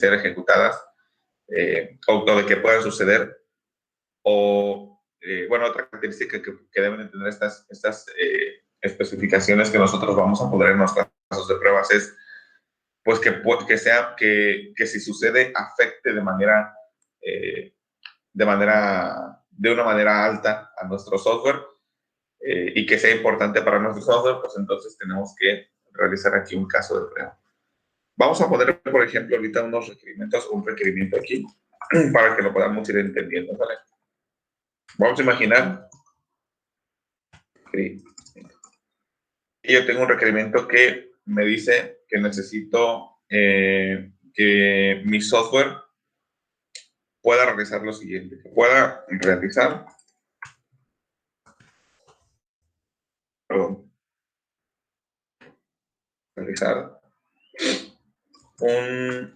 ser ejecutadas o de que puedan suceder. O, bueno, otra característica que deben de tener estas especificaciones que nosotros vamos a poner en los casos de pruebas es pues que si sucede afecte de una manera alta a nuestro software y que sea importante para nuestro software, pues entonces tenemos que realizar aquí un caso de prueba. Vamos a poner, por ejemplo, ahorita un requerimiento aquí para que lo podamos ir entendiendo, ¿vale? Vamos a imaginar que yo tengo un requerimiento que me dice que necesito que mi software pueda realizar lo siguiente, que pueda realizar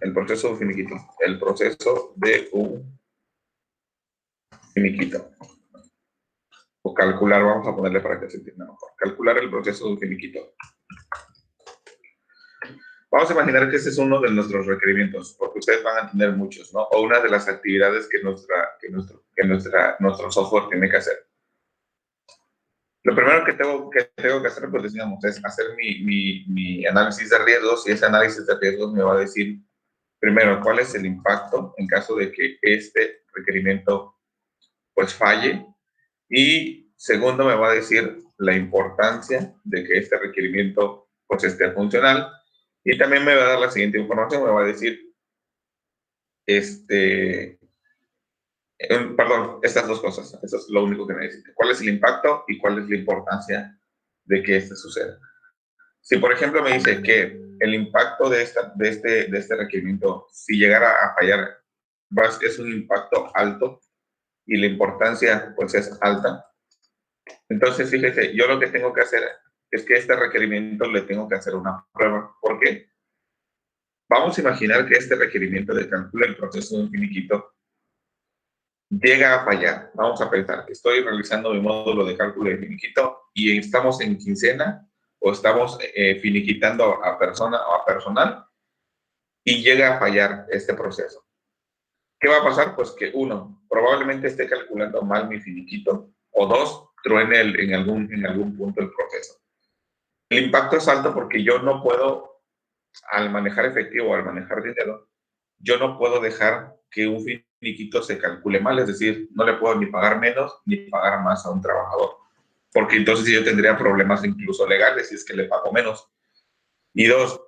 el proceso de finiquito. El proceso de un finiquito. O calcular, vamos a ponerle para que se entienda mejor. Calcular el proceso de un finiquito. Vamos a imaginar que ese es uno de nuestros requerimientos, porque ustedes van a tener muchos, ¿no? O una de las actividades que nuestro software tiene que hacer. Lo primero que tengo que hacer, pues decíamos, es hacer mi análisis de riesgos, y ese análisis de riesgos me va a decir, primero, cuál es el impacto en caso de que este requerimiento pues falle, y segundo, me va a decir la importancia de que este requerimiento pues esté funcional, y también me va a dar la siguiente información, me va a decir perdón, estas dos cosas, eso es lo único que necesito. ¿Cuál es el impacto y cuál es la importancia de que este suceda? Si, por ejemplo, me dice que el impacto de este requerimiento, si llegara a fallar, es un impacto alto y la importancia, pues, es alta. Entonces, fíjese, yo lo que tengo que hacer es que este requerimiento le tengo que hacer una prueba. ¿Por qué? Vamos a imaginar que este requerimiento de cálculo del proceso de un finiquito llega a fallar. Vamos a pensar que estoy realizando mi módulo de cálculo de finiquito y estamos en quincena o estamos finiquitando a persona o a personal y llega a fallar este proceso. ¿Qué va a pasar? Pues que uno, probablemente esté calculando mal mi finiquito, o dos, truene en algún punto del proceso. El impacto es alto porque yo no puedo, al manejar efectivo o al manejar dinero, yo no puedo dejar que un finiquito se calcule mal, es decir, no le puedo ni pagar menos ni pagar más a un trabajador, porque entonces yo tendría problemas incluso legales si es que le pago menos. Y dos,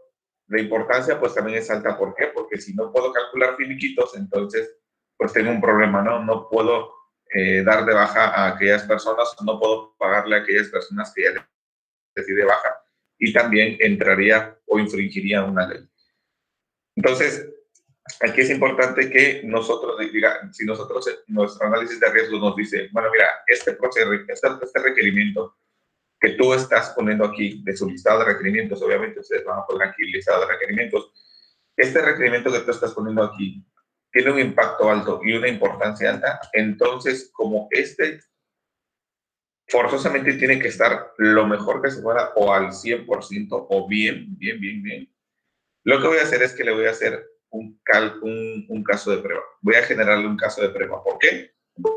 la importancia pues también es alta. ¿Por qué? Porque si no puedo calcular finiquitos, entonces pues tengo un problema, ¿no? No puedo dar de baja a aquellas personas, no puedo pagarle a aquellas personas que ya les di de baja, y también entraría o infringiría una ley. Entonces, aquí es importante que nosotros, si nuestro análisis de riesgo nos dice, bueno, mira, este requerimiento que tú estás poniendo aquí de su listado de requerimientos, obviamente ustedes van a poner aquí el listado de requerimientos, este requerimiento que tú estás poniendo aquí tiene un impacto alto y una importancia alta, entonces como forzosamente tiene que estar lo mejor que se pueda, o al 100%, o bien. Lo que voy a hacer es que le voy a hacer un caso de prueba. Voy a generarle un caso de prueba. ¿Por qué?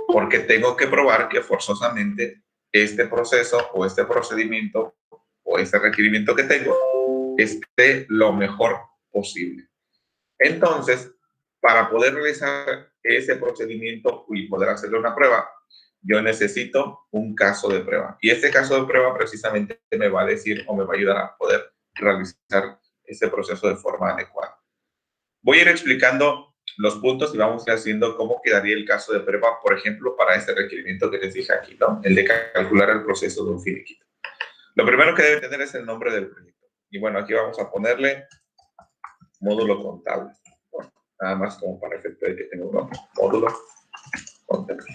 Porque tengo que probar que forzosamente este proceso o este procedimiento o este requerimiento que tengo esté lo mejor posible. Entonces, para poder realizar ese procedimiento y poder hacerle una prueba, yo necesito un caso de prueba. Y este caso de prueba precisamente me va a decir o me va a ayudar a poder realizar este proceso de forma adecuada. Voy a ir explicando los puntos y vamos a ir haciendo cómo quedaría el caso de prueba, por ejemplo, para este requerimiento que les dije aquí, ¿no? El de calcular el proceso de un finiquito. Lo primero que debe tener es el nombre del proyecto. Y bueno, aquí vamos a ponerle módulo contable. Bueno, nada más como para efecto de que tenga un nombre. Módulo contable.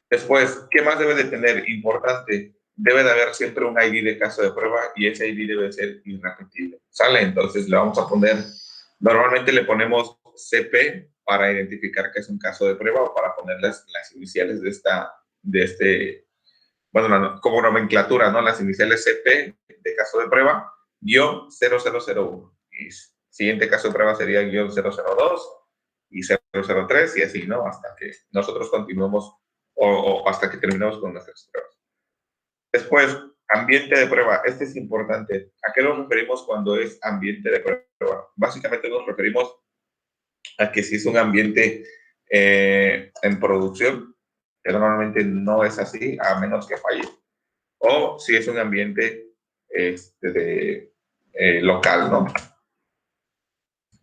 Después, ¿qué más debe de tener? Importante, debe de haber siempre un ID de caso de prueba y ese ID debe ser irrepetible. ¿Sale? Entonces le vamos a poner, normalmente le ponemos CP para identificar que es un caso de prueba o para poner las iniciales bueno, como nomenclatura, ¿no? Las iniciales CP de caso de prueba, _0001. siguiente caso de prueba sería guión 002 y 003 y así, ¿no? Hasta que nosotros continuemos o hasta que terminemos con nuestras pruebas. Después, ambiente de prueba. Este es importante. ¿A qué nos referimos cuando es ambiente de prueba? Básicamente nos referimos a que si es un ambiente en producción, que normalmente no es así, a menos que falle, o si es un ambiente local, ¿no?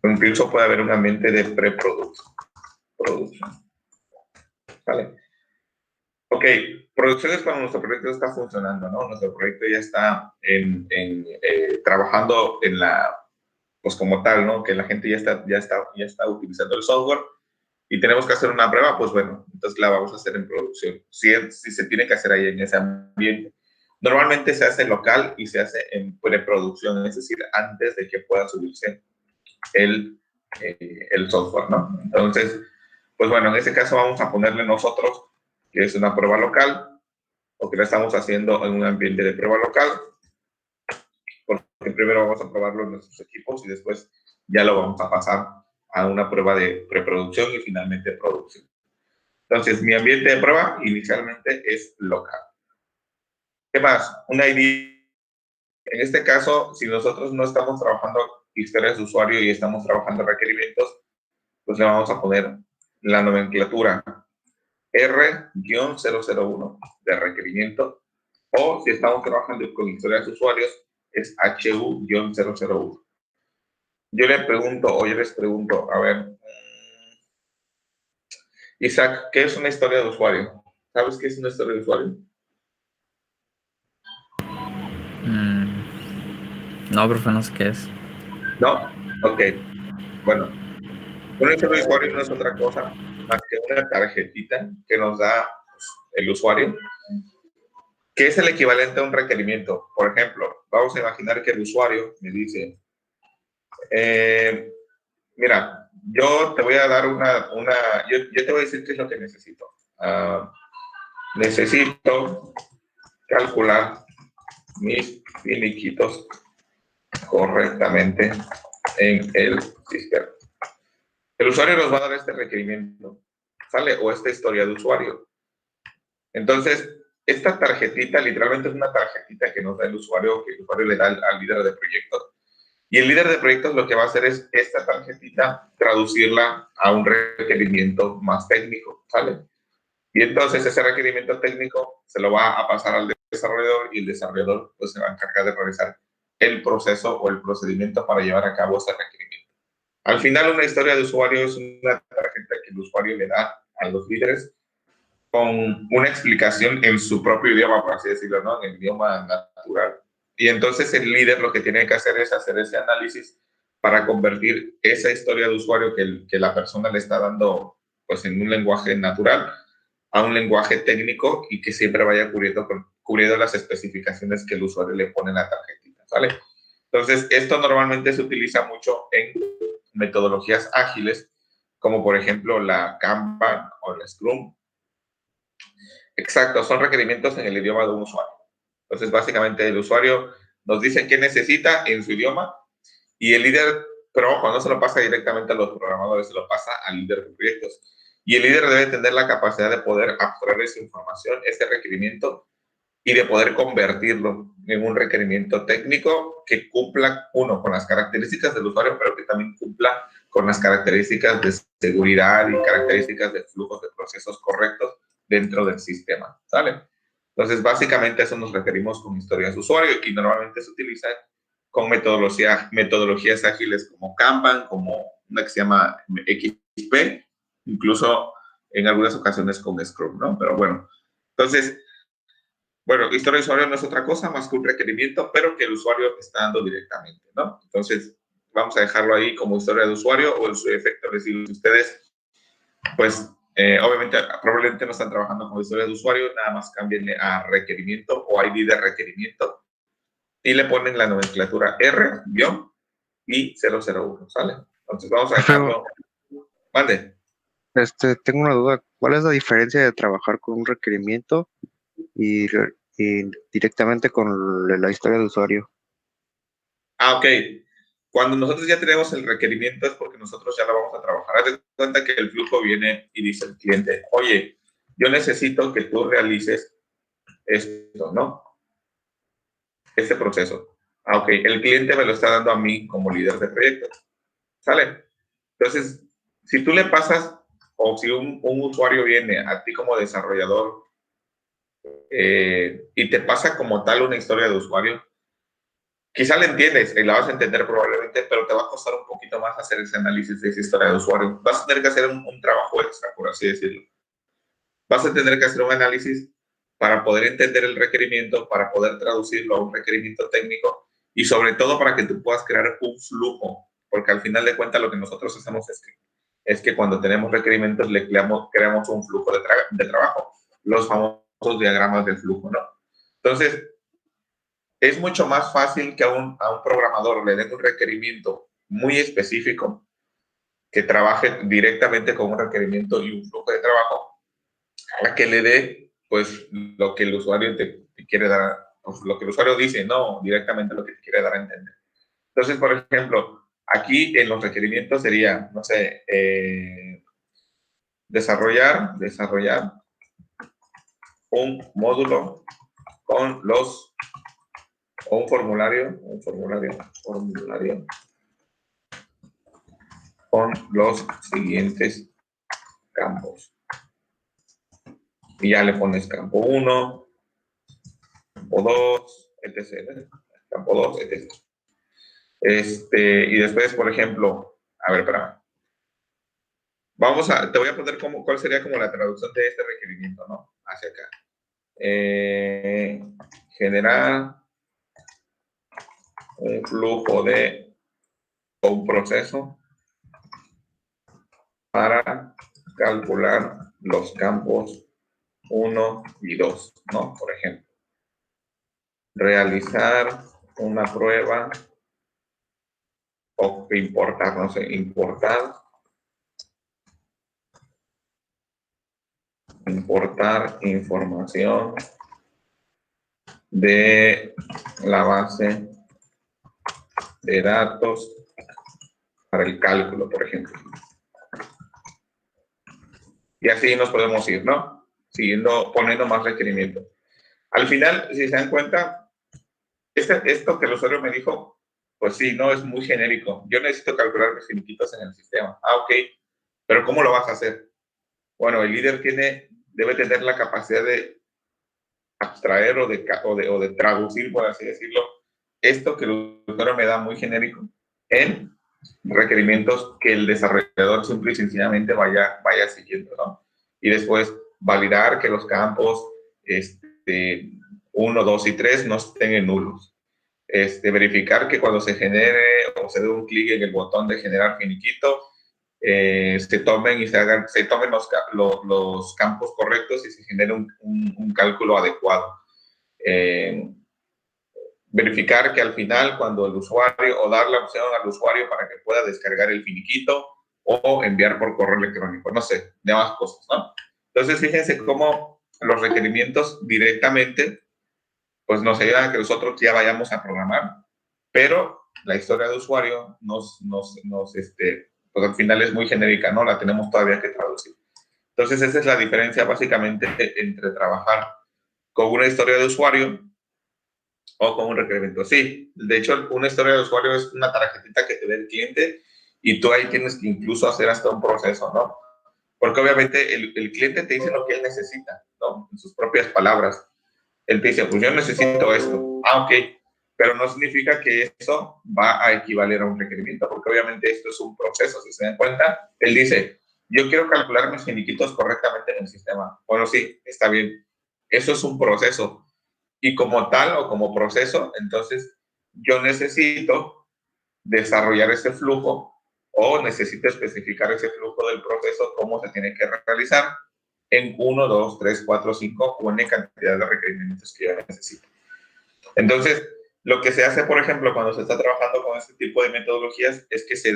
Incluso puede haber un ambiente de preproducción. ¿Vale? Ok, producción es cuando nuestro proyecto está funcionando, ¿no? Nuestro proyecto ya está trabajando en la, pues como tal, ¿no? Que la gente ya está utilizando el software y tenemos que hacer una prueba, pues bueno, entonces la vamos a hacer en producción. Si se tiene que hacer ahí en ese ambiente. Normalmente se hace local y se hace en preproducción, es decir, antes de que pueda subirse el software, ¿no? Entonces, pues bueno, en ese caso vamos a ponerle nosotros que es una prueba local o que la estamos haciendo en un ambiente de prueba local, porque primero vamos a probarlo en nuestros equipos y después ya lo vamos a pasar a una prueba de preproducción y finalmente producción. Entonces, mi ambiente de prueba inicialmente es local. ¿Qué más? Un ID. En este caso, si nosotros no estamos trabajando historias de usuario y estamos trabajando requerimientos, pues le vamos a poner la nomenclatura R-001 de requerimiento, o si estamos trabajando con historias de usuarios, es HU-001. Yo les pregunto, a ver, Isaac, ¿qué es una historia de usuario? ¿Sabes qué es una historia de usuario? No, profe, no sé qué es. ¿No? Ok. Bueno, una historia de usuario no es otra cosa más que una tarjetita que nos da el usuario, que es el equivalente a un requerimiento. Por ejemplo, vamos a imaginar que el usuario me dice, mira, yo te voy a dar yo te voy a decir qué es lo que necesito. Necesito calcular mis finiquitos correctamente en el sistema. El usuario nos va a dar este requerimiento, ¿sale? O esta historia de usuario. Entonces, esta tarjetita literalmente es una tarjetita que nos da el usuario, que el usuario le da al líder de proyectos. Y el líder de proyectos lo que va a hacer es esta tarjetita traducirla a un requerimiento más técnico, ¿sale? Y entonces ese requerimiento técnico se lo va a pasar al desarrollador y el desarrollador pues se va a encargar de realizar el proceso o el procedimiento para llevar a cabo ese requerimiento. Al final, una historia de usuario es una tarjeta que el usuario le da a los líderes con una explicación en su propio idioma, por así decirlo, ¿no? En el idioma natural. Y entonces el líder lo que tiene que hacer es hacer ese análisis para convertir esa historia de usuario que la persona le está dando pues en un lenguaje natural a un lenguaje técnico y que siempre vaya cubriendo las especificaciones que el usuario le pone en la tarjetita, ¿vale? Entonces, esto normalmente se utiliza mucho en metodologías ágiles, como por ejemplo la Kanban o la Scrum. Exacto, son requerimientos en el idioma de un usuario. Entonces, básicamente el usuario nos dice qué necesita en su idioma y el líder, pero ojo, no se lo pasa directamente a los programadores, se lo pasa al líder de proyectos. Y el líder debe tener la capacidad de poder abstraer esa información, ese requerimiento, y de poder convertirlo en un requerimiento técnico que cumpla, uno, con las características del usuario, pero que también cumpla con las características de seguridad y características de flujos de procesos correctos dentro del sistema, ¿sale? Entonces, básicamente eso nos referimos con historias de usuario y normalmente se utiliza con metodologías ágiles como Kanban, como una que se llama XP, incluso en algunas ocasiones con Scrum, ¿no? Pero bueno, entonces, bueno, historia de usuario no es otra cosa más que un requerimiento, pero que el usuario está dando directamente, ¿no? Entonces, vamos a dejarlo ahí como historia de usuario o en su efecto, decir, ustedes, pues, obviamente, probablemente no están trabajando con historia de usuario, nada más cámbienle a requerimiento o ID de requerimiento y le ponen la nomenclatura R-I001, ¿sale? Entonces, vamos a dejarlo. Mande. Tengo una duda. ¿Cuál es la diferencia de trabajar con un requerimiento y directamente con la historia de usuario? Ok. Cuando nosotros ya tenemos el requerimiento es porque nosotros ya lo vamos a trabajar. Haz de cuenta que el flujo viene y dice el cliente, oye, yo necesito que tú realices esto, ¿no? Este proceso. Ah, ok, el cliente me lo está dando a mí como líder de proyecto. ¿Sale? Entonces, si tú le pasas, o si un usuario viene a ti como desarrollador y te pasa como tal una historia de usuario, quizá la entiendes y la vas a entender probablemente, pero te va a costar un poquito más hacer ese análisis de esa historia de usuario. Vas a tener que hacer un trabajo extra, por así decirlo. Vas a tener que hacer un análisis para poder entender el requerimiento, para poder traducirlo a un requerimiento técnico y sobre todo para que tú puedas crear un flujo, porque al final de cuentas lo que nosotros hacemos es que cuando tenemos requerimientos le creamos un flujo de trabajo, los famosos diagramas del flujo, ¿no? Entonces, es mucho más fácil que a un programador le den un requerimiento muy específico, que trabaje directamente con un requerimiento y un flujo de trabajo, a que le dé pues lo que el usuario te quiere dar, pues, lo que el usuario dice, no directamente lo que te quiere dar a entender. Entonces, por ejemplo, aquí en los requerimientos sería, no sé, desarrollar un módulo con los, o un formulario con los siguientes campos. Y ya le pones campo 1, campo 2, etc. Campo 2, etc. Y después, por ejemplo, a ver, espérame. Te voy a poner cuál sería como la traducción de este requerimiento, ¿no? Hacia acá. Generar un flujo de un proceso para calcular los campos 1 y 2, ¿no? Por ejemplo. Realizar una prueba o importar, no sé, importar información de la base de datos para el cálculo, por ejemplo. Y así nos podemos ir, ¿no? Siguiendo, poniendo más requerimientos. Al final, si se dan cuenta, esto que el usuario me dijo, pues sí, no, es muy genérico. Yo necesito calcular mis finiquitos en el sistema. Ah, ok. Pero ¿cómo lo vas a hacer? Bueno, el líder debe tener la capacidad de abstraer o de traducir, por así decirlo, esto que el usuario me da muy genérico en requerimientos que el desarrollador simple y sencillamente vaya siguiendo, ¿no? Y después validar que los campos 1, 2 y 3 no estén en nulos. Verificar que cuando se genere o se dé un clic en el botón de generar finiquito, se tomen los campos correctos y se genere un cálculo adecuado. Verificar que al final, cuando el usuario, o dar la opción al usuario para que pueda descargar el finiquito o enviar por correo electrónico, no sé, demás cosas, ¿no? Entonces, fíjense cómo los requerimientos directamente, pues nos ayudan a que nosotros ya vayamos a programar, pero la historia de usuario pues al final es muy genérica, ¿no? La tenemos todavía que traducir. Entonces, esa es la diferencia básicamente entre trabajar con una historia de usuario o con un requerimiento. Sí, de hecho, una historia de usuario es una tarjetita que te da el cliente y tú ahí tienes que incluso hacer hasta un proceso, ¿no? Porque obviamente el cliente te dice lo que él necesita, ¿no? En sus propias palabras. Él te dice, pues yo necesito esto. Ah, ok. Pero no significa que eso va a equivaler a un requerimiento, porque obviamente esto es un proceso. Si se dan cuenta, él dice, yo quiero calcular mis finiquitos correctamente en el sistema. Bueno, sí, está bien. Eso es un proceso. Y como tal o como proceso, entonces yo necesito desarrollar ese flujo o necesito especificar ese flujo del proceso, cómo se tiene que realizar en 1, 2, 3, 4, 5, o en cantidad de requerimientos que yo necesito. Entonces, lo que se hace, por ejemplo, cuando se está trabajando con este tipo de metodologías es que se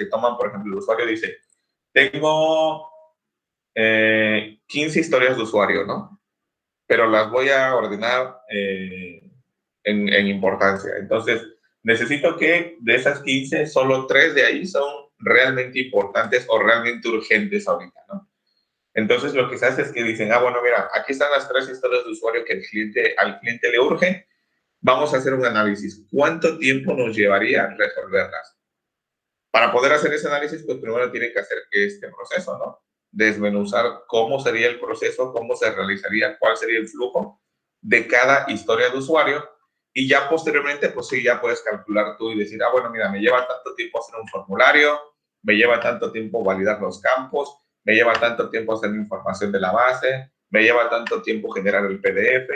toman, por ejemplo, el usuario dice, tengo 15 historias de usuario, ¿no? Pero las voy a ordenar en importancia. Entonces, necesito que de esas 15, solo 3 de ahí son realmente importantes o realmente urgentes ahorita, ¿no? Entonces, lo que se hace es que dicen, bueno, mira, aquí están las 3 historias de usuario que al cliente le urge. Vamos a hacer un análisis. ¿Cuánto tiempo nos llevaría resolverlas? Para poder hacer ese análisis, pues primero tiene que hacer este proceso, ¿no? Desmenuzar cómo sería el proceso, cómo se realizaría, cuál sería el flujo de cada historia de usuario. Y ya posteriormente, pues sí, ya puedes calcular tú y decir, bueno, mira, me lleva tanto tiempo hacer un formulario, me lleva tanto tiempo validar los campos, me lleva tanto tiempo hacer la información de la base, me lleva tanto tiempo generar el PDF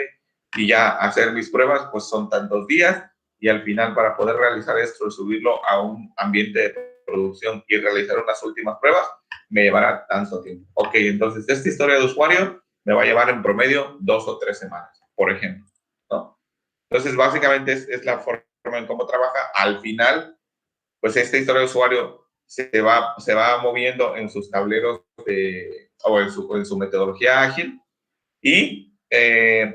y ya hacer mis pruebas, pues son tantos días. Y al final, para poder realizar esto, subirlo a un ambiente de producción y realizar unas últimas pruebas, me llevará tanto tiempo. Ok, entonces esta historia de usuario me va a llevar en promedio 2 o 3 semanas, por ejemplo, ¿no? Entonces, básicamente es la forma en cómo trabaja. Al final, pues esta historia de usuario se va moviendo en sus tableros o en su metodología ágil y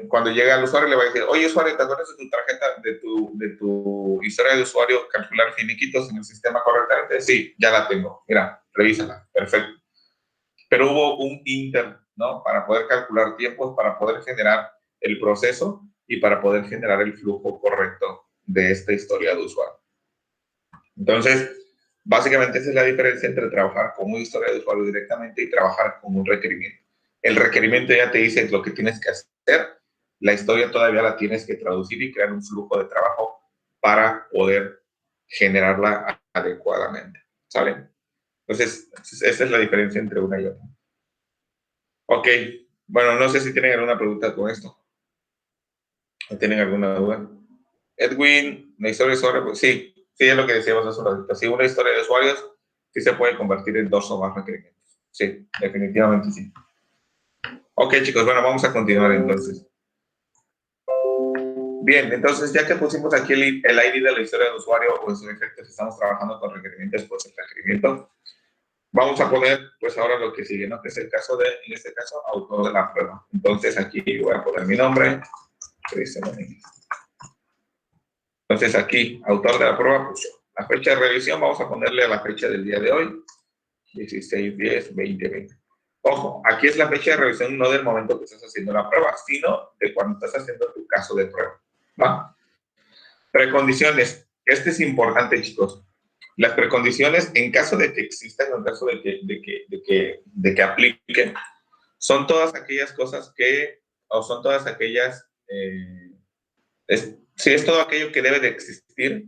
cuando llega al usuario le va a decir, oye usuario, ¿te acuerdas de tu tarjeta, de tu historia de usuario, calcular finiquitos en el sistema correctamente? Sí, ya la tengo, mira, revísala, perfecto. Pero hubo un inter, ¿no? Para poder calcular tiempos, para poder generar el proceso y para poder generar el flujo correcto de esta historia de usuario. Entonces, básicamente esa es la diferencia entre trabajar con una historia de usuario directamente y trabajar con un requerimiento. El requerimiento ya te dice lo que tienes que hacer, la historia todavía la tienes que traducir y crear un flujo de trabajo para poder generarla adecuadamente, ¿sale? Entonces, esa es la diferencia entre una y otra. Ok, bueno, no sé si tienen alguna pregunta con esto. ¿O tienen alguna duda? Edwin, la historia de usuario, pues sí, es lo que decíamos hace un ratito. Sí, una historia de usuarios sí se puede convertir en 2 o más requerimientos. Sí, definitivamente sí. Ok, chicos, bueno, vamos a continuar entonces. Bien, entonces ya que pusimos aquí el ID de la historia de usuario, pues en efecto, si estamos trabajando con requerimientos, pues el requerimiento. Vamos a poner, pues ahora lo que sigue, ¿no? Que es el caso de, en este caso, autor de la prueba. Entonces aquí voy a poner mi nombre. Entonces aquí, autor de la prueba, pues la fecha de revisión, vamos a ponerle a la fecha del día de hoy, 16/10/2020. Ojo, aquí es la fecha de revisión no del momento que estás haciendo la prueba, sino de cuando estás haciendo tu caso de prueba. ¿Va? Precondiciones. Este es importante, chicos. Las precondiciones, en caso de que existan, en caso de que apliquen, son todas aquellas cosas que, o son todas aquellas, sí, es todo aquello que debe de existir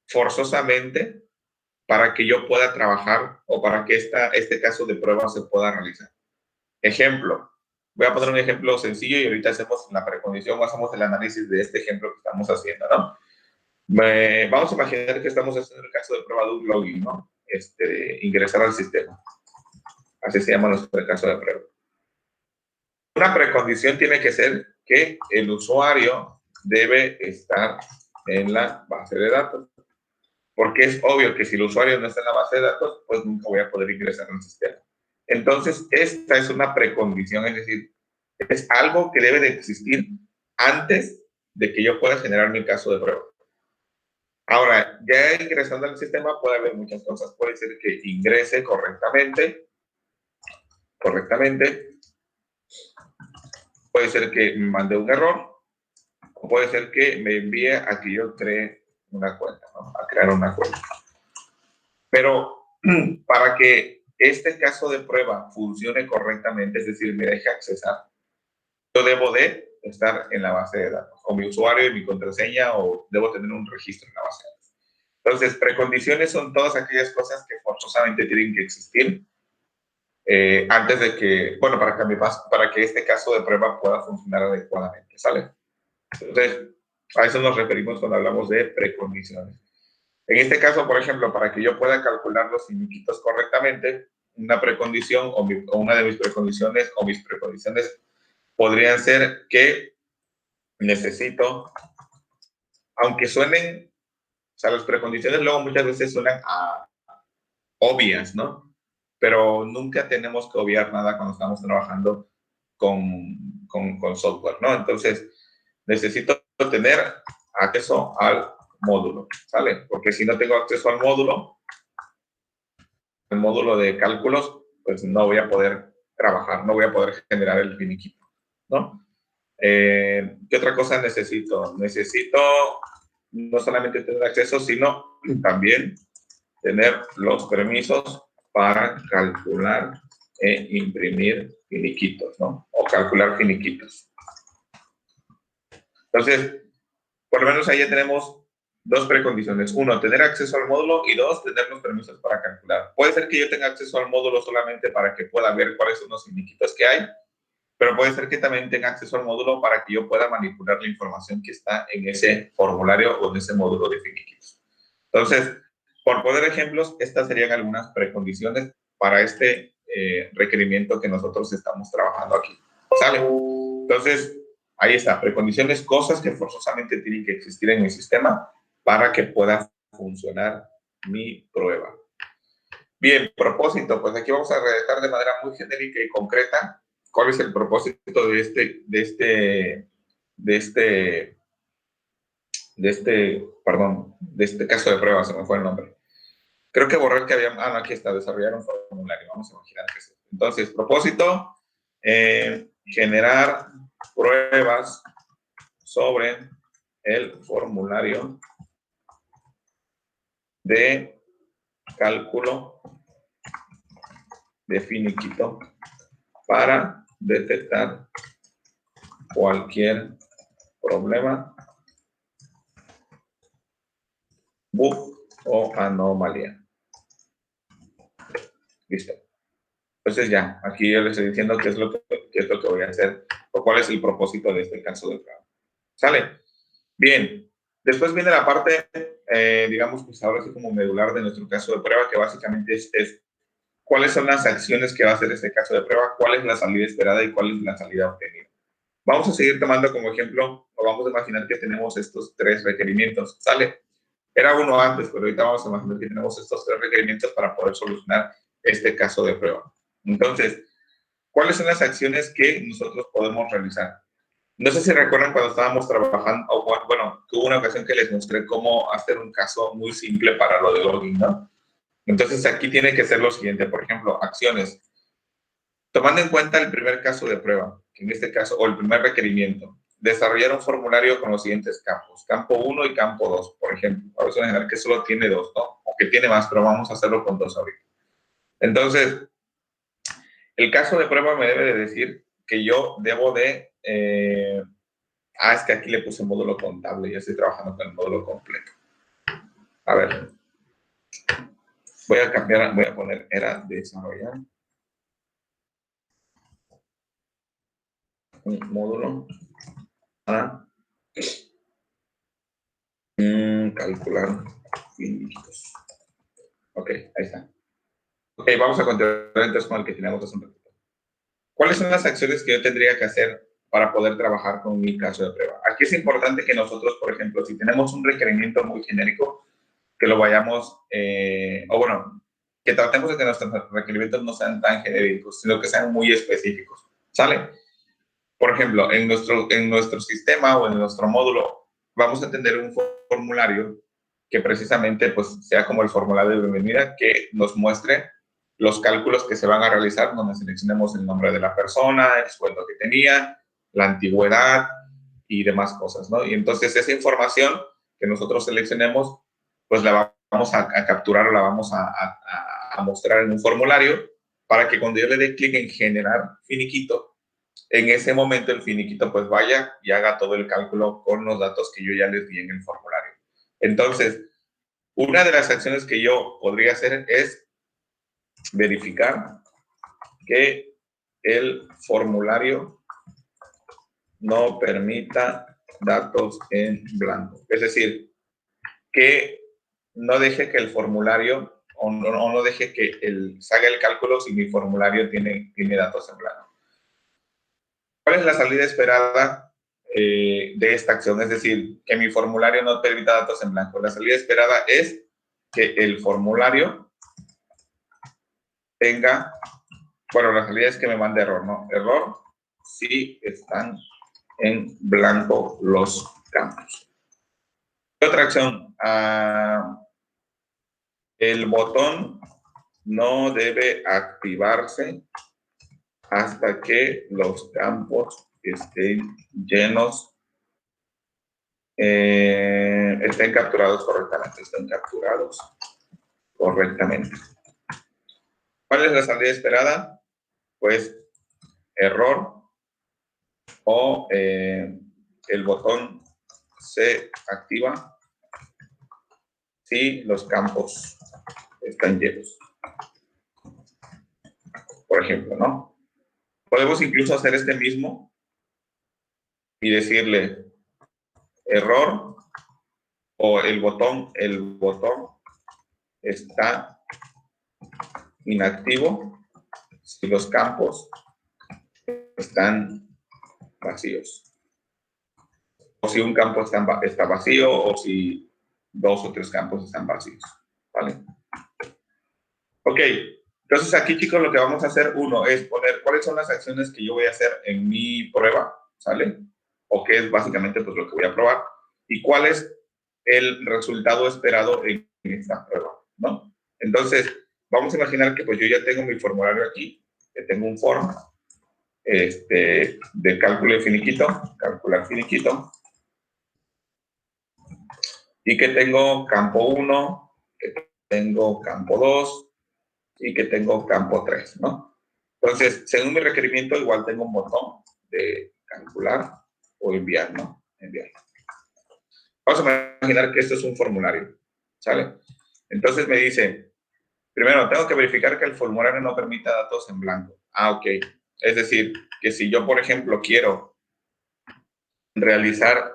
forzosamente para que yo pueda trabajar o para que este caso de prueba se pueda realizar. Ejemplo, voy a poner un ejemplo sencillo y ahorita hacemos la precondición o hacemos el análisis de este ejemplo que estamos haciendo, ¿no? Vamos a imaginar que estamos haciendo el caso de prueba de un login, ¿no? Ingresar al sistema. Así se llama nuestro caso de prueba. Una precondición tiene que ser que el usuario debe estar en la base de datos. Porque es obvio que si el usuario no está en la base de datos, pues nunca voy a poder ingresar al sistema. Entonces, esta es una precondición, es decir, es algo que debe de existir antes de que yo pueda generar mi caso de prueba. Ahora, ya ingresando al sistema puede haber muchas cosas. Puede ser que ingrese correctamente. Puede ser que me mande un error. O puede ser que me envíe a que yo cree una cuenta, ¿no? A crear una cuenta. Pero para que este caso de prueba funcione correctamente, es decir, me deje accesar, yo debo de estar en la base de datos, o mi usuario y mi contraseña, o debo tener un registro en la base de datos. Entonces, precondiciones son todas aquellas cosas que forzosamente tienen que existir antes de que, bueno, para que este caso de prueba pueda funcionar adecuadamente, ¿sale? Entonces, a eso nos referimos cuando hablamos de precondiciones. En este caso, por ejemplo, para que yo pueda calcular los finiquitos correctamente, una precondición o una de mis precondiciones o mis precondiciones podrían ser que necesito, aunque suenen, o sea, las precondiciones luego muchas veces suenan obvias, ¿no? Pero nunca tenemos que obviar nada cuando estamos trabajando con software, ¿no? Entonces, necesito tener acceso al módulo, ¿sale? Porque si no tengo acceso al módulo, el módulo de cálculos, pues no voy a poder trabajar, no voy a poder generar el finiquito, ¿no? ¿Qué otra cosa necesito? Necesito no solamente tener acceso, sino también tener los permisos para calcular e imprimir finiquitos, ¿no? O calcular finiquitos. Entonces, por lo menos ahí ya tenemos dos precondiciones. Uno, tener acceso al módulo, y dos, tener los permisos para calcular. Puede ser que yo tenga acceso al módulo solamente para que pueda ver cuáles son los finiquitos que hay, pero puede ser que también tenga acceso al módulo para que yo pueda manipular la información que está en ese formulario o en ese módulo de finiquitos. Entonces, por poner ejemplos, estas serían algunas precondiciones para este requerimiento que nosotros estamos trabajando aquí. ¿Sale? Entonces, ahí está, precondiciones, cosas que forzosamente tienen que existir en mi sistema para que pueda funcionar mi prueba. Bien, propósito, pues aquí vamos a redactar de manera muy genérica y concreta cuál es el propósito de este caso de prueba, se me fue el nombre. Creo que borré el que había, no, aquí está, desarrollar un formulario, vamos a imaginar que es. Entonces, propósito, generar pruebas sobre el formulario de cálculo de finiquito para detectar cualquier problema, bug o anomalía. Listo. Entonces ya, aquí yo les estoy diciendo qué es lo que voy a hacer o cuál es el propósito de este caso de prueba. ¿Sale? Bien. Después viene la parte, digamos, pues ahora sí como medular de nuestro caso de prueba, que básicamente es cuáles son las acciones que va a hacer este caso de prueba, cuál es la salida esperada y cuál es la salida obtenida. Vamos a seguir tomando como ejemplo, o vamos a imaginar que tenemos estos tres requerimientos. ¿Sale? Era uno antes, pero ahorita vamos a imaginar que tenemos estos tres requerimientos para poder solucionar este caso de prueba. Entonces, ¿cuáles son las acciones que nosotros podemos realizar? No sé si recuerdan cuando estábamos trabajando, o bueno, tuve una ocasión que les mostré cómo hacer un caso muy simple para lo de login, ¿no? Entonces, aquí tiene que ser lo siguiente, por ejemplo, acciones. Tomando en cuenta el primer caso de prueba, que en este caso, o el primer requerimiento, desarrollar un formulario con los siguientes campos, campo 1 y campo 2, por ejemplo. Vamos a imaginar que solo tiene 2, ¿no? O que tiene más, pero vamos a hacerlo con 2 ahorita. Entonces, el caso de prueba me debe de decir que yo debo de... es que aquí le puse módulo contable, ya estoy trabajando con el módulo completo. A ver. Voy a cambiar, voy a poner, era desarrollar un módulo para calcular finiquitos. Ok, ahí está. Ok, vamos a continuar entonces con el que teníamos hace un ratito. ¿Cuáles son las acciones que yo tendría que hacer para poder trabajar con mi caso de prueba? Aquí es importante que nosotros, por ejemplo, si tenemos un requerimiento muy genérico, que lo vayamos, o bueno, que tratemos de que nuestros requerimientos no sean tan genéricos, sino que sean muy específicos. ¿Sale? Por ejemplo, en nuestro sistema o en nuestro módulo, vamos a tener un formulario que precisamente pues, sea como el formulario de bienvenida que nos muestre los cálculos que se van a realizar, donde seleccionemos el nombre de la persona, el sueldo que tenía, la antigüedad y demás cosas, ¿no? Y entonces esa información que nosotros seleccionemos, pues la vamos a capturar o la vamos a mostrar en un formulario para que cuando yo le dé clic en generar finiquito, en ese momento el finiquito pues vaya y haga todo el cálculo con los datos que yo ya les di en el formulario. Entonces, una de las acciones que yo podría hacer es verificar que el formulario no permita datos en blanco. Es decir, que no deje que el formulario o no deje que se haga el cálculo si mi formulario tiene datos en blanco. ¿Cuál es la salida esperada de esta acción? Es decir, que mi formulario no permita datos en blanco. La salida esperada es que el formulario tenga, bueno, la salida es que me mande error, ¿no? Error si están en blanco los campos. ¿Qué otra acción el botón no debe activarse hasta que los campos estén llenos, estén capturados correctamente. ¿Cuál es la salida esperada? Pues error o el botón se activa si los campos están llenos. Por ejemplo, ¿no? Podemos incluso hacer este mismo y decirle error o el botón está inactivo si los campos están vacíos. O si un campo está vacío o si 2 o 3 campos están vacíos. ¿Vale? Ok. Entonces aquí, chicos, lo que vamos a hacer, uno, es poner cuáles son las acciones que yo voy a hacer en mi prueba, ¿sale? O qué es básicamente pues, lo que voy a probar. Y cuál es el resultado esperado en esta prueba, ¿no? Entonces, vamos a imaginar que pues yo ya tengo mi formulario aquí, que tengo un form de cálculo de finiquito, calcular finiquito, y que tengo campo 1, que tengo campo 2, y que tengo campo 3, ¿no? Entonces, según mi requerimiento, igual tengo un botón de calcular o enviar, ¿no? Enviar. Vamos a imaginar que esto es un formulario, ¿sale? Entonces me dice, primero, tengo que verificar que el formulario no permita datos en blanco. Ah, ok. Es decir, que si yo, por ejemplo, quiero realizar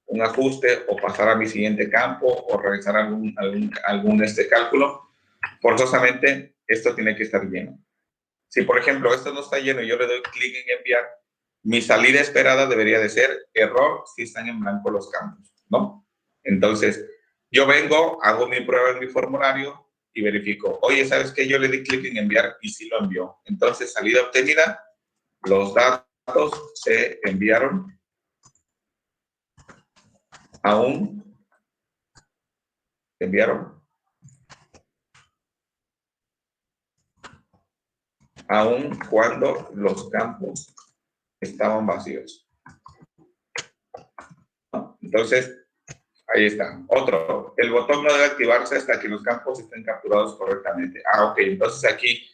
un ajuste o pasar a mi siguiente campo o realizar algún cálculo, forzosamente esto tiene que estar lleno. Si, por ejemplo, esto no está lleno y yo le doy clic en enviar, mi salida esperada debería de ser error si están en blanco los campos, ¿no? Entonces, yo vengo, hago mi prueba en mi formulario y verifico, oye, ¿sabes qué? Yo le di clic en enviar y sí lo envió. Entonces, salida obtenida, los datos se enviaron aún cuando los campos estaban vacíos. ¿No? Entonces, ahí está. Otro, el botón no debe activarse hasta que los campos estén capturados correctamente. Ah, ok. Entonces aquí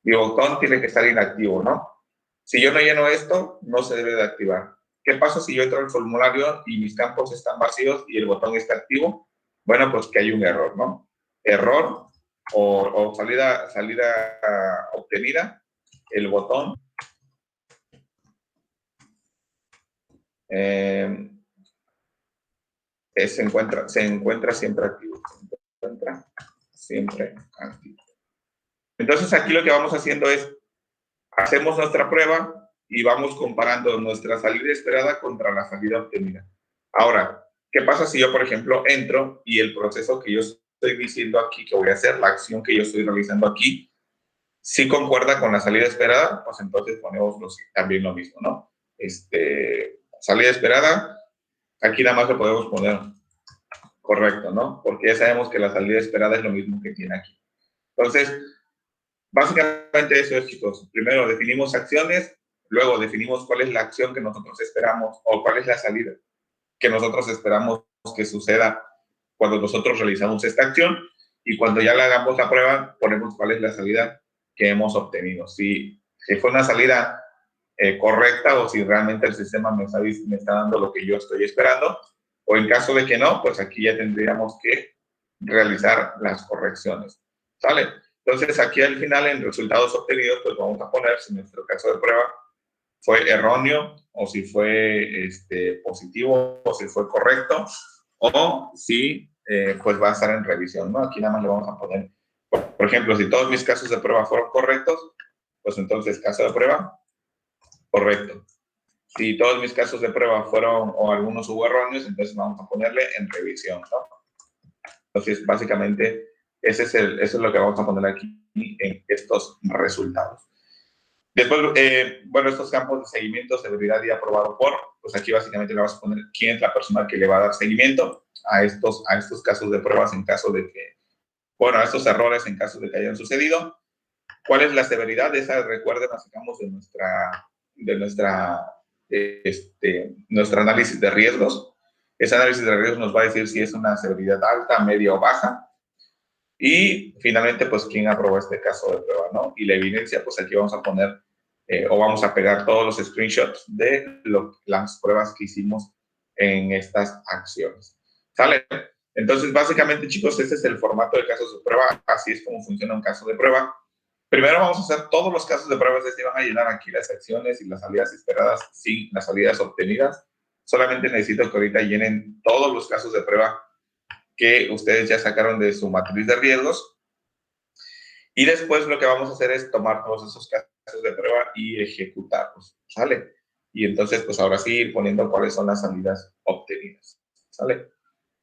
mi botón tiene que estar inactivo, ¿no? Si yo no lleno esto, no se debe de activar. ¿Qué pasa si yo entro al formulario y mis campos están vacíos y el botón está activo? Bueno, pues que hay un error, ¿no? Error o salida obtenida, el botón se encuentra siempre activo. Entonces aquí lo que vamos haciendo es, hacemos nuestra prueba y vamos comparando nuestra salida esperada contra la salida obtenida. Ahora, ¿qué pasa si yo, por ejemplo, entro y el proceso que yo estoy diciendo aquí que voy a hacer, la acción que yo estoy realizando aquí, si concuerda con la salida esperada? Pues entonces ponemos también lo mismo, ¿no? Salida esperada, aquí nada más le podemos poner correcto, ¿no? Porque ya sabemos que la salida esperada es lo mismo que tiene aquí. Entonces, básicamente eso es, chicos. Primero definimos acciones, luego definimos cuál es la acción que nosotros esperamos o cuál es la salida que nosotros esperamos que suceda cuando nosotros realizamos esta acción, y cuando ya le hagamos la prueba, ponemos cuál es la salida que hemos obtenido. Si fue una salida correcta o si realmente el sistema me está dando lo que yo estoy esperando, o en caso de que no, pues aquí ya tendríamos que realizar las correcciones. ¿Sale? Entonces aquí al final en resultados obtenidos, pues vamos a poner si nuestro caso de prueba fue erróneo o si fue positivo o si fue correcto o si pues va a estar en revisión, ¿no? Aquí nada más le vamos a poner, por ejemplo, si todos mis casos de prueba fueron correctos, pues entonces caso de prueba, correcto. Si todos mis casos de prueba fueron o algunos hubo erróneos, entonces vamos a ponerle en revisión, ¿no? Entonces, básicamente, eso es lo que vamos a poner aquí en estos resultados. Después, bueno, estos campos de seguimiento, severidad y aprobado por, pues aquí básicamente le vas a poner quién es la persona que le va a dar seguimiento a estos casos de pruebas en caso de que, bueno, a estos errores en caso de que hayan sucedido. ¿Cuál es la severidad de esa? Recuerden, la sacamos de nuestro análisis de riesgos. Ese análisis de riesgos nos va a decir si es una severidad alta, media o baja. Y finalmente, pues, quién aprobó este caso de prueba, ¿no? Y la evidencia, pues aquí vamos a poner o vamos a pegar todos los screenshots de las pruebas que hicimos en estas acciones. ¿Sale? Entonces, básicamente, chicos, este es el formato de casos de prueba. Así es como funciona un caso de prueba. Primero vamos a hacer todos los casos de pruebas, es decir, van a llenar aquí las acciones y las salidas esperadas sin las salidas obtenidas. Solamente necesito que ahorita llenen todos los casos de prueba que ustedes ya sacaron de su matriz de riesgos. Y después lo que vamos a hacer es tomar todos esos casos de prueba y ejecutarlos, ¿sale? Y entonces, pues ahora sí ir poniendo cuáles son las salidas obtenidas, ¿sale?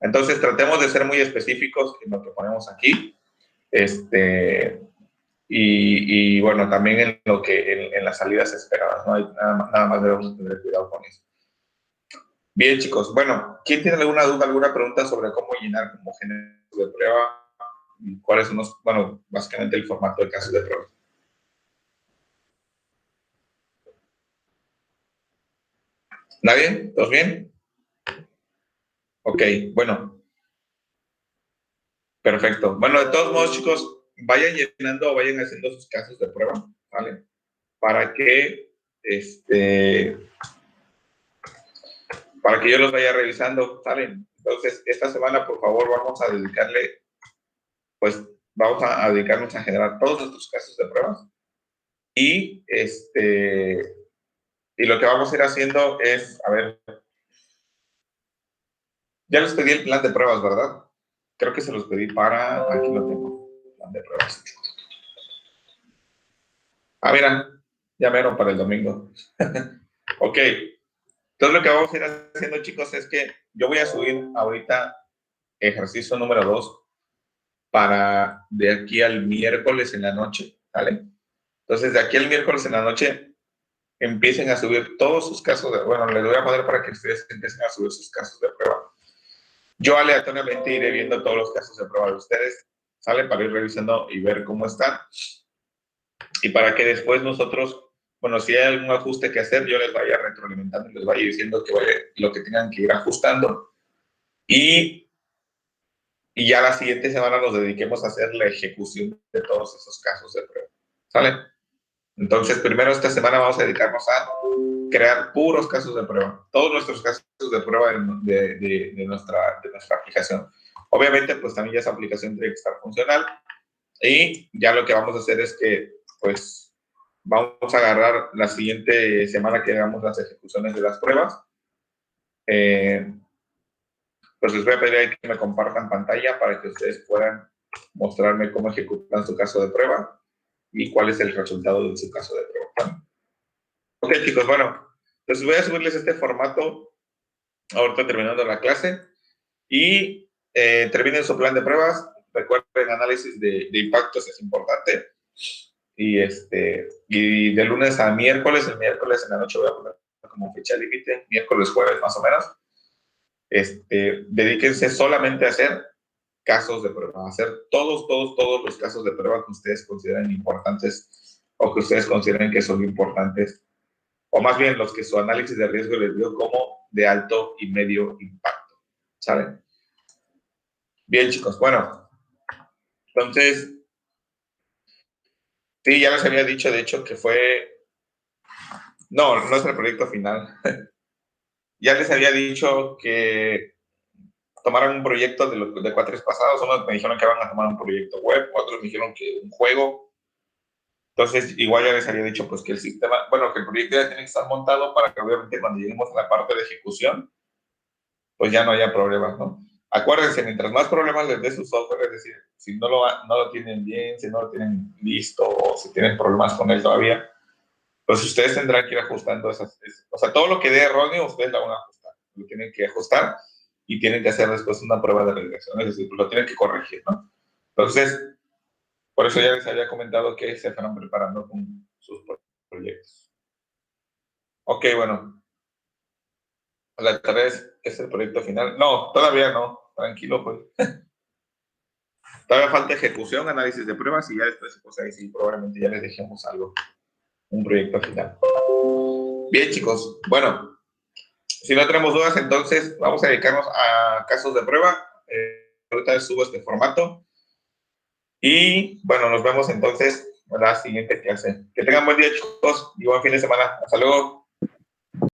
Entonces, tratemos de ser muy específicos en lo que ponemos aquí. Y bueno, también en lo que en las salidas esperadas, ¿no? Hay nada más debemos tener cuidado con eso. Bien, chicos. Bueno, ¿quién tiene alguna duda, alguna pregunta sobre cómo llenar como género de prueba? Y cuáles son los, bueno, básicamente el formato de casos de prueba. ¿Nadie? ¿Todos bien? Ok, bueno. Perfecto. Bueno, de todos modos, chicos, vayan llenando o vayan haciendo sus casos de prueba, ¿vale? Para que, para que yo los vaya revisando, ¿saben? Entonces, esta semana, por favor, vamos a dedicarle, pues, vamos a dedicarnos a generar todos nuestros casos de pruebas. Y, y lo que vamos a ir haciendo es, a ver, ya les pedí el plan de pruebas, ¿verdad? Creo que se los pedí para, aquí lo tengo, plan de pruebas. Ah, mira, ya mero para el domingo. Ok. Entonces, lo que vamos a ir haciendo, chicos, es que yo voy a subir ahorita ejercicio número 2 para de aquí al miércoles en la noche, ¿vale? Entonces, de aquí al miércoles en la noche, empiecen a subir todos sus casos de, bueno, les voy a poner para que ustedes empiecen a subir sus casos de prueba. Yo aleatoriamente iré viendo todos los casos de prueba de ustedes, ¿sale? Para ir revisando y ver cómo están. Y para que después nosotros, bueno, si hay algún ajuste que hacer, yo les vaya retroalimentando y les vaya diciendo que vaya, lo que tengan que ir ajustando. Y ya la siguiente semana nos dediquemos a hacer la ejecución de todos esos casos de prueba. ¿Sale? Entonces, primero esta semana vamos a dedicarnos a crear puros casos de prueba. Todos nuestros casos de prueba de nuestra aplicación. Obviamente, pues también ya esa aplicación tiene que estar funcional. Y ya lo que vamos a hacer es que, pues, vamos a agarrar la siguiente semana que hagamos las ejecuciones de las pruebas. Pues les voy a pedir que me compartan pantalla para que ustedes puedan mostrarme cómo ejecutan su caso de prueba y cuál es el resultado de su caso de prueba. Ok, chicos, bueno, pues voy a subirles este formato ahorita terminando la clase y terminen su plan de pruebas. Recuerden, análisis de impactos es importante. Y de lunes a miércoles, el miércoles en la noche voy a poner como fecha límite, miércoles, jueves más o menos. Dedíquense solamente a hacer casos de prueba, a hacer todos los casos de prueba que ustedes consideren importantes o que ustedes consideren que son importantes, o más bien los que su análisis de riesgo les dio como de alto y medio impacto, ¿saben? Bien, chicos, bueno, entonces, sí, ya les había dicho, de hecho, que fue, no es el proyecto final, ya les había dicho que tomaran un proyecto de cuatrimestres pasados. Unos me dijeron que van a tomar un proyecto web, otros me dijeron que un juego. Entonces, igual ya les había dicho pues que el sistema, bueno, que el proyecto ya tiene que estar montado para que obviamente cuando lleguemos a la parte de ejecución, pues ya no haya problemas, ¿no? Acuérdense, mientras más problemas les dé su software, es decir, si no lo tienen bien, si no lo tienen listo o si tienen problemas con él todavía, pues ustedes tendrán que ir ajustando o sea, todo lo que dé erróneo, ustedes lo van a ajustar. Lo tienen que ajustar y tienen que hacer después una prueba de regresión, es decir, lo tienen que corregir, ¿no? Entonces, por eso ya les había comentado que se fueron preparando con sus proyectos. Ok, bueno. La tarea es el proyecto final. No, todavía no. Tranquilo, pues. Todavía falta ejecución, análisis de pruebas y ya después, pues ahí sí, probablemente ya les dejemos algo, un proyecto final. Bien, chicos. Bueno, si no tenemos dudas, entonces vamos a dedicarnos a casos de prueba. Ahorita subo este formato. Y bueno, nos vemos entonces en la siguiente clase. Que tengan buen día, chicos, y buen fin de semana. Hasta luego.